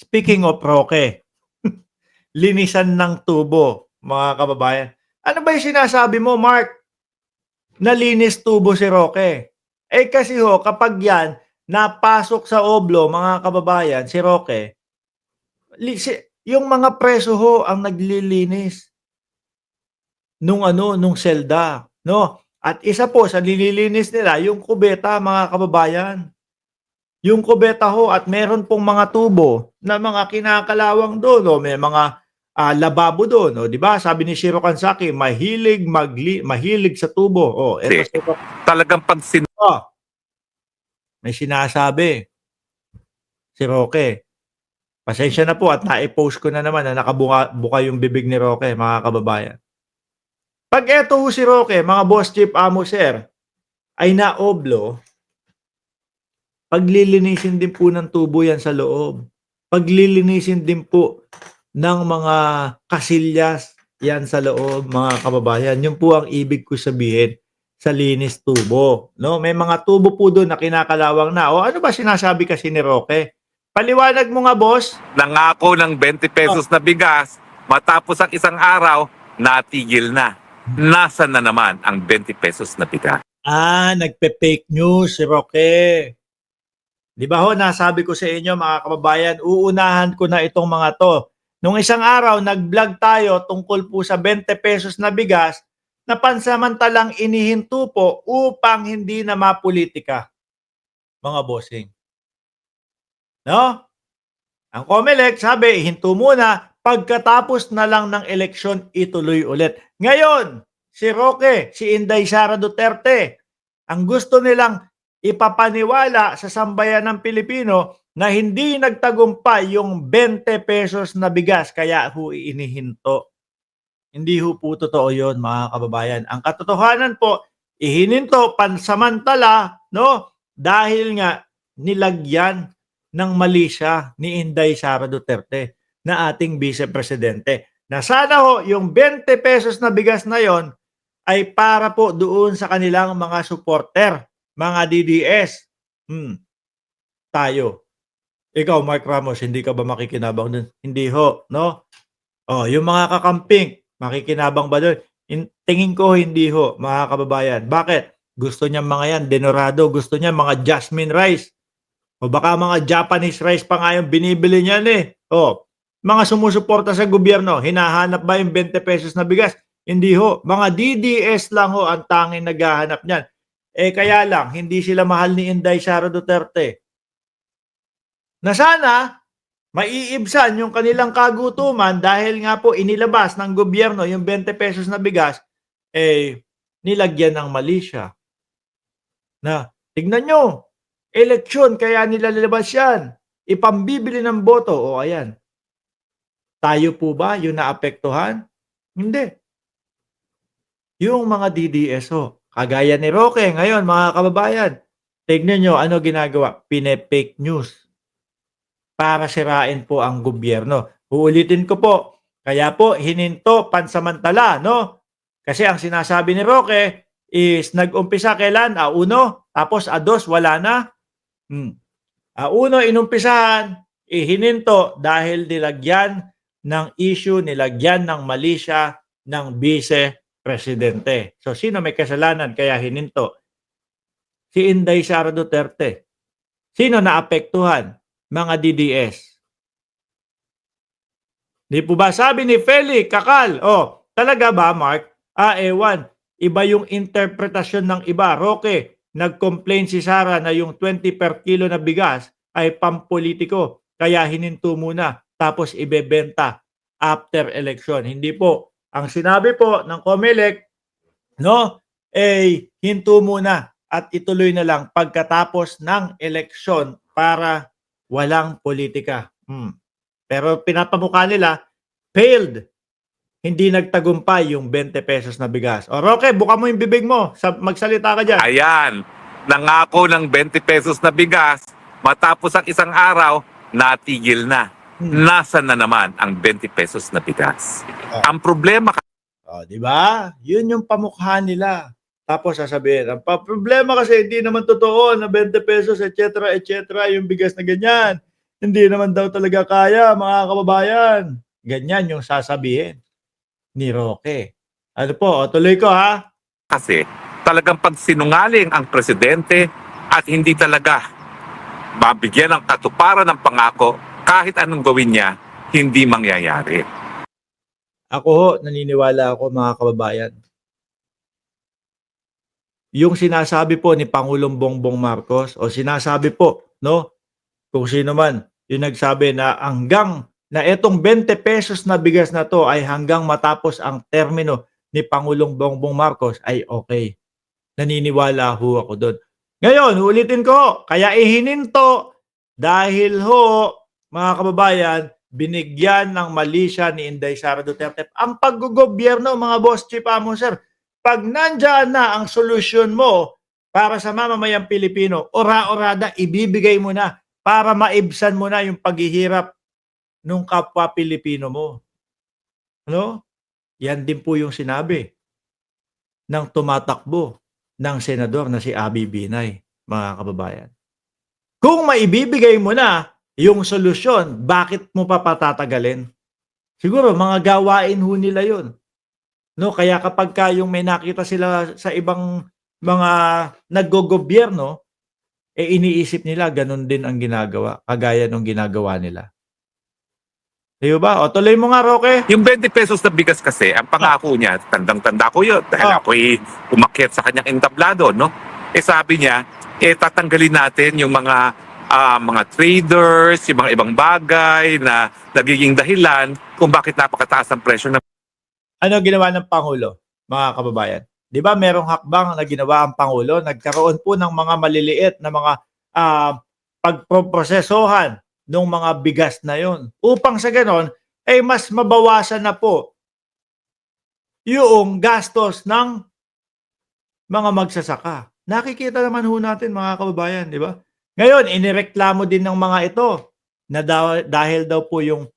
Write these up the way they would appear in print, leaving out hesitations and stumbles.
Speaking of Roque, linisan ng tubo, mga kababayan. Ano ba yung sinasabi mo, Mark? Nalinis tubo si Roque. Eh kasi ho, kapag yan, napasok sa oblo, mga kababayan, si Roque, yung mga preso ho ang naglilinis nung selda, no? At isa po sa nililinis nila, yung kubeta, mga kababayan. Yung kubeta ho at meron pong mga tubo na mga kinakalawang doon, no? May mga lababo doon, no? 'Di ba? Sabi ni Shiro Kansaki, mahilig sa tubo. Oh, eto si Talagang pag oh, may sinasabi si Roque. Pasensya na po at na-post ko na naman na nakabuka yung bibig ni Roque, mga kababayan. Pag eto ho si Roque, mga boss chief amo sir, ay naoblo, paglilinisin din po ng tubo yan sa loob. Paglilinisin din po ng mga kasilyas yan sa loob, mga kababayan. Yun po ang ibig ko sabihin sa linis tubo. No? May mga tubo po doon na kinakalawang na. O ano ba sinasabi kasi ni Roque? Paliwanag mo nga, boss. nangako ng 20 pesos na bigas, matapos ang isang araw, natigil na. Nasaan na naman ang 20 pesos na bigas? Nagpe-fake news si Roque. Di ba ho, nasabi ko sa inyo mga kababayan, uunahan ko na itong mga to. Nung isang araw, nag-vlog tayo tungkol po sa 20 pesos na bigas na pansamantalang inihinto po upang hindi na mapolitika. Mga bossing. No? Ang COMELEC sabi, hinto muna, pagkatapos na lang ng eleksyon, ituloy ulit. Ngayon, si Roque, si Inday Sara Duterte, ang gusto nilang ipapaniwala sa sambayan ng Pilipino na hindi nagtagumpay yung 20 pesos na bigas kaya ho inihinto. Hindi ho po totoo yun, mga kababayan. Ang katotohanan po, ihininto pansamantala, no? Dahil nga nilagyan ng mali siya ni Inday Sara Duterte na ating vice-presidente. Na sana ho, yung 20 pesos na bigas na yon ay para po doon sa kanilang mga supporter, mga DDS. Tayo. Ikaw, Mark Ramos, hindi ka ba makikinabang dun? Hindi ho, no? Oh, yung mga kakamping, makikinabang ba doon? Tingin ko hindi ho, mga kababayan. Bakit? Gusto niya mga yan, denorado. Gusto niya mga jasmine rice. O baka mga Japanese rice pa nga yung binibili niyan eh. O, mga sumusuporta sa gobyerno, hinahanap ba yung 20 pesos na bigas? Hindi ho. Mga DDS lang ho ang tanging naghahanap niyan. Eh kaya lang, hindi sila mahal ni Inday Sara Duterte. Na sana, maiibsan yung kanilang kagutuman dahil nga po inilabas ng gobyerno yung 20 pesos na bigas, eh, nilagyan ng mali siya. Na, tignan nyo, eleksyon, kaya nilalabas yan. Ipambibili ng boto. O ayan. Tayo po ba yung naapektuhan? Hindi. Yung mga DDS ho. Kagaya ni Roque ngayon, mga kababayan. Tignan nyo, ano ginagawa? Pine-fake news para sirain po ang gobyerno. Uulitin ko po. Kaya po, hininto pansamantala, no? Kasi ang sinasabi ni Roque is nag-umpisa kailan? A1, tapos A2, wala na. A1, inumpisahan, ihininto dahil nilagyan ng issue, nilagyan ng mali siya ng vice-presidente. So, sino may kasalanan kaya hininto? Si Inday Sara Duterte. Sino naapektuhan? Mga DDS. Di po ba? Sabi ni Feli Kakal, talaga ba, Mark? Ewan. Iba yung interpretasyon ng iba. Roque, nag-complain si Sara na yung 20 per kilo na bigas ay pampolitiko. Kaya hininto muna. Tapos ibebenta after election. Hindi po. Ang sinabi po ng COMELEC, no, hinto muna at ituloy na lang pagkatapos ng eleksyon para walang politika. Pero pinapamukha nila, failed. Hindi nagtagumpay yung 20 pesos na bigas. O Roque, buka mo yung bibig mo. Magsalita ka dyan. Ayan, nangako ng 20 pesos na bigas, matapos ang isang araw, natigil na. Nasaan na naman ang 20 pesos na bigas? Ang problema di ba? Yun yung pamukha nila. Tapos sasabihin, ang problema kasi hindi naman totoo na 20 pesos, etc., etc., yung bigas na ganyan. Hindi naman daw talaga kaya, mga kababayan. Ganyan yung sasabihin ni Roque. Ano po, tuloy ko ha. Kasi talagang pagsinungaling ang presidente at hindi talaga mabigyan ng katuparan ng pangako, kahit anong gawin niya, hindi mangyayari. Ako ho, naniniwala ako mga kababayan. Yung sinasabi po ni Pangulong Bongbong Marcos o sinasabi po, no, kung sino man yung nagsabi na hanggang na etong 20 pesos na bigas na to ay hanggang matapos ang termino ni Pangulong Bongbong Marcos ay okay. Naniniwala ho ako doon. Ngayon, ulitin ko, kaya ihininto dahil ho, mga kababayan, binigyan ng mali siya ni Inday Sara Duterte. Ang paggogobyerno, mga boss, chief amo, sir, pag nandyan na ang solusyon mo para sa mamamayang Pilipino, ora-orada, ibibigay mo na para maibsan mo na yung paghihirap nung kapwa Pilipino mo. Ano? Yan din po yung sinabi ng tumatakbo ng senador na si Abby Binay, mga kababayan. Kung maibibigay mo na yung solusyon, bakit mo pa patatagalin? Siguro mga gawain ho nila yun. No, kaya kapag yung may nakita sila sa ibang mga naggogobyerno, iniisip nila ganun din ang ginagawa, kagaya ng ginagawa nila. Di ba? O tuloy mo nga, Roque. Yung 20 pesos na bigas kasi, ang pangako niya, tandang-tanda ko yun, dahil ako'y umakyat sa kanyang entablado, no? Sabi niya, tatanggalin natin yung mga traders, yung mga ibang bagay na nagiging dahilan kung bakit napakataas ang presyo ng... Ano ginawa ng Pangulo, mga kababayan? Di ba merong hakbang na ginawa ang Pangulo? Nagkaroon po ng mga maliliit na mga pagproprosesohan ng mga bigas na yon. Upang sa ganon, ay mas mabawasan na po yung gastos ng mga magsasaka. Nakikita naman ho natin, mga kababayan, di ba? Ngayon, inireklamo din ng mga ito na dahil daw po yung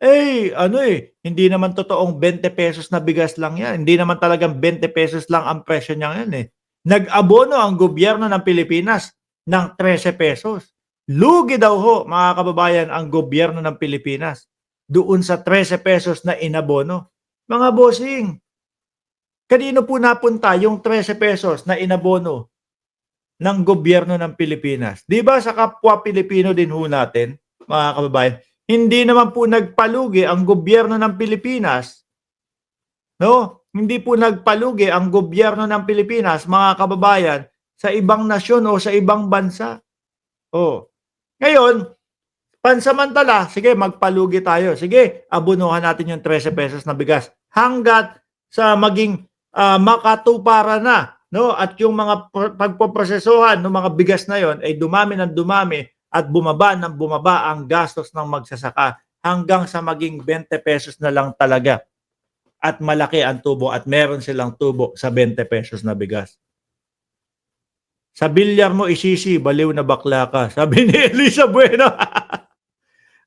hindi naman totoong 20 pesos na bigas lang yan. Hindi naman talagang 20 pesos lang ang presyo niya yan eh. Nag-abono ang gobyerno ng Pilipinas ng 13 pesos. Lugi daw ho, mga kababayan, ang gobyerno ng Pilipinas doon sa 13 pesos na inabono. Mga bossing, kanino po napunta yung 13 pesos na inabono ng gobyerno ng Pilipinas? Di ba sa kapwa Pilipino din ho natin, mga kababayan? Hindi naman po nagpalugi ang gobyerno ng Pilipinas. No? Hindi po nagpalugi ang gobyerno ng Pilipinas, mga kababayan, sa ibang nasyon o sa ibang bansa. Oh. Ngayon, pansamantala, sige, magpalugi tayo. Sige, abunuhan natin yung 13 pesos na bigas hanggat sa maging makatuparan na, no? At yung mga pagpoprosesohan ng mga bigas na yon ay dumami ng dumami at bumaba ng bumaba ang gastos ng magsasaka hanggang sa maging 20 pesos na lang talaga. At malaki ang tubo at meron silang tubo sa 20 pesos na bigas. Sa bilyar mo isisi, baliw na bakla ka. Sabi ni Elisa Bueno.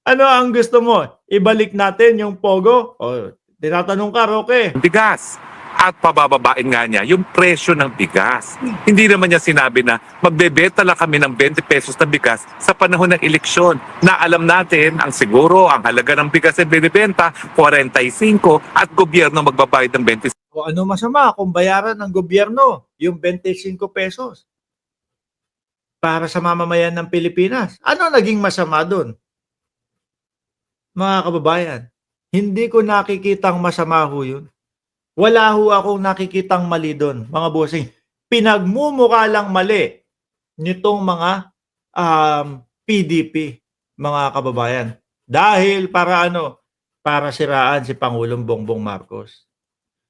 Ano ang gusto mo? Ibalik natin yung pogo? O, tinatanong ka, Roque. Bigas. At pabababain nga niya yung presyo ng bigas. Hindi naman niya sinabi na magbebenta lang kami ng 20 pesos na bigas sa panahon ng eleksyon. Na alam natin, ang siguro, ang halaga ng bigas ay binibenta, 45 at gobyerno magbabayad ng 20. O ano masama kung bayaran ng gobyerno yung 25 pesos para sa mamamayan ng Pilipinas? Ano naging masama doon? Mga kababayan, hindi ko nakikitang masama ho yun. Wala ho akong nakikitang mali doon, mga bossing. Pinagmumukha lang mali nitong mga PDP, mga kababayan. Dahil para ano? Para siraan si Pangulong Bongbong Marcos.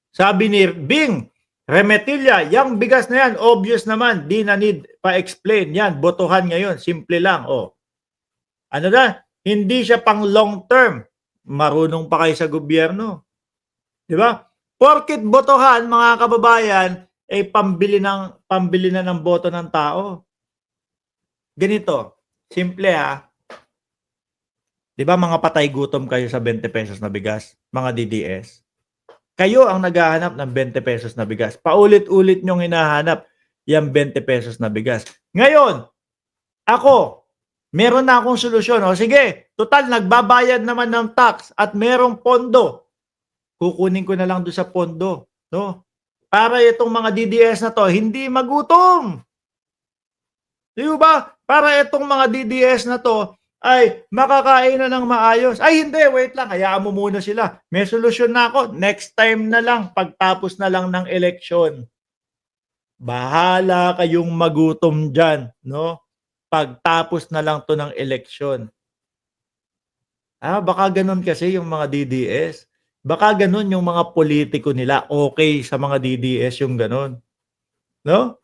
Sabi ni Bing Remetilla, yung bigas na yan, obvious naman, di na need pa-explain. Yan, botohan ngayon, simple lang. Oh. Ano na? Hindi siya pang long term. Marunong pa kayo sa gobyerno. Di ba? Porkit botohan, mga kababayan, ay pambili na ng boto ng tao. Ganito, simple ha. Di ba mga patay gutom kayo sa 20 pesos na bigas? Mga DDS. Kayo ang naghahanap ng 20 pesos na bigas. Paulit-ulit nyong hinahanap yung 20 pesos na bigas. Ngayon, ako, Meron na akong solusyon. O sige, total nagbabayad naman ng tax at merong pondo. Kukunin ko na lang doon sa pondo, no? Para itong mga DDS na to hindi magutom. Di ba? Para itong mga DDS na to ay makakain na ng maayos. Ay hindi, wait lang, hayaan mo muna sila. May solusyon na ako. Next time na lang, pagtapos na lang ng eleksyon. Bahala kayong magutom dyan, no? Pagtapos na lang to ng eleksyon. Baka ganun kasi yung mga DDS. Baka ganun yung mga politiko nila. Okay sa mga DDS yung ganun. No?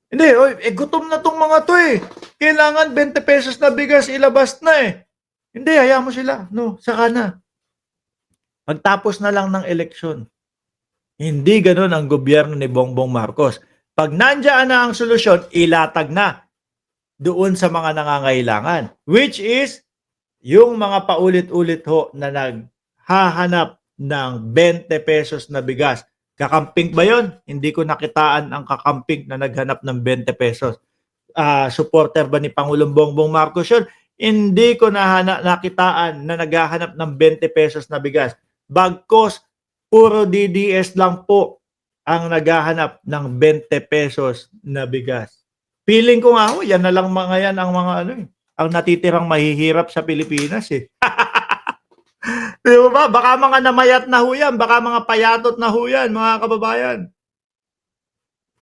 Hindi, oy, gutom na tong mga to eh. Kailangan 20 pesos na bigas ilabas na eh. Hindi, hayaan mo sila. No, saka na. Pagtapos na lang ng eleksyon. Hindi ganun ang gobyerno ni Bongbong Marcos. Pag nandiyan na ang solusyon, ilatag na doon sa mga nangangailangan. Which is, yung mga paulit-ulit ho na naghahanap ng 20 pesos na bigas. Kakamping ba yun? Hindi ko nakitaan ang kakamping na naghanap ng 20 pesos. Supporter ba ni Pangulong Bongbong Marcos yun? Hindi ko nakitaan na naghahanap ng 20 pesos na bigas. Bagkos, puro DDS lang po ang naghahanap ng 20 pesos na bigas. Feeling ko nga ho, yan na lang mga yan ang mga ang natitirang mahihirap sa Pilipinas eh. Di ba? Baka mga namayat na ho yan, baka mga payatot na ho yan, mga kababayan.